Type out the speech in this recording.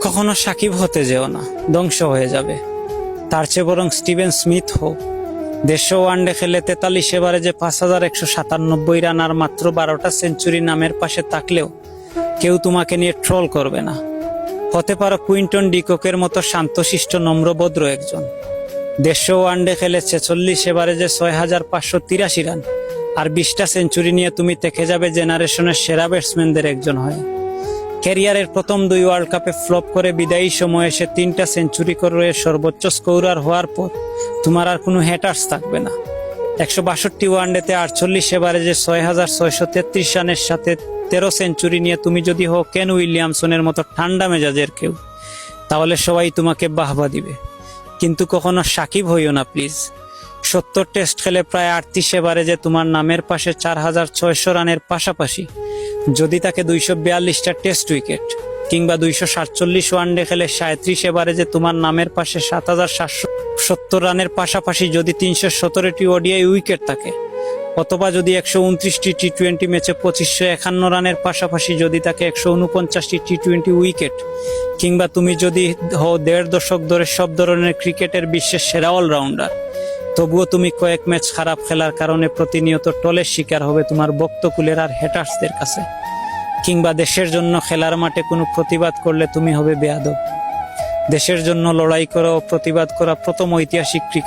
কখনো সাকিব হতে যেও না, ধ্বংস হয়ে যাবে। তার চেয়ে বরং স্টিভেন স্মিথ হোক। 150 ওয়ানডে খেলে 43 এভারেজে 5197 রান আর মাত্র 12টা সেঞ্চুরি নামের পাশে থাকলেও কেউ তোমাকে নিয়ে ট্রল করবে না। হতে পারো কুইন্টন ডিককের মতো শান্তশিষ্ট নম্রভদ্র একজন। 150 ওয়ানডে খেলে 46 এভারেজে 6583 রান আর 20টা সেঞ্চুরি নিয়ে তুমি থেকে যাবে জেনারেশনের সেরা ব্যাটসম্যানদের একজন হয়ে। ক্যারিয়ারের প্রথম 2 ওয়ার্ল্ড কাপে ফ্লপ করে বিদায়ী সময়ে এসে 3টা সেঞ্চুরি করে সর্বোচ্চ স্কোরার হওয়ার পর তোমার আর কোনো হ্যাটার্স থাকবে না। 162 ওয়ানডেতে 48 এভারেজে 6633 রানের সাথে 13 সেঞ্চুরি নিয়ে তুমি যদি হও কেন উইলিয়ামসনের মতো ঠান্ডা মেজাজের কেউ, তাহলে সবাই তোমাকে বাহবা দিবে। কিন্তু কখনো সাকিব হইও না প্লিজ। 70 টেস্ট খেলে প্রায় 38 এভারেজে তোমার নামের পাশে 4600 রানের পাশাপাশি যদি তাকে 242টা টেস্ট উইকেট কিংবা 247 ওয়ানডে খেলে 37 এভারেজে তোমার নামের পাশে 7770 রানের পাশাপাশি যদি 317টি ওডিআই উইকেট থাকে, অথবা যদি 129টি টি-20 ম্যাচে 2551 রানের পাশাপাশি যদি তাকে 149টি টি-20 উইকেট কিংবা তুমি যদি হও 1.5 দশক ধরে সব ধরনের ক্রিকেটের বিশ্বের সেরা অলরাউন্ডার, তবুও তুমি কয়েক ম্যাচ খারাপ খেলার কারণে প্রতিনিয়ত টলের শিকার হবে তোমার ভক্তকুলের আর হ্যাটার্সদের কাছে। কিংবা দেশের জন্য খেলার মাঠে কোনো প্রতিবাদ করলে তুমি হবে বেয়াদব। দেশের জন্য লড়াই করা ও প্রতিবাদ করা প্রথম ঐতিহাসিক ক্রিকেট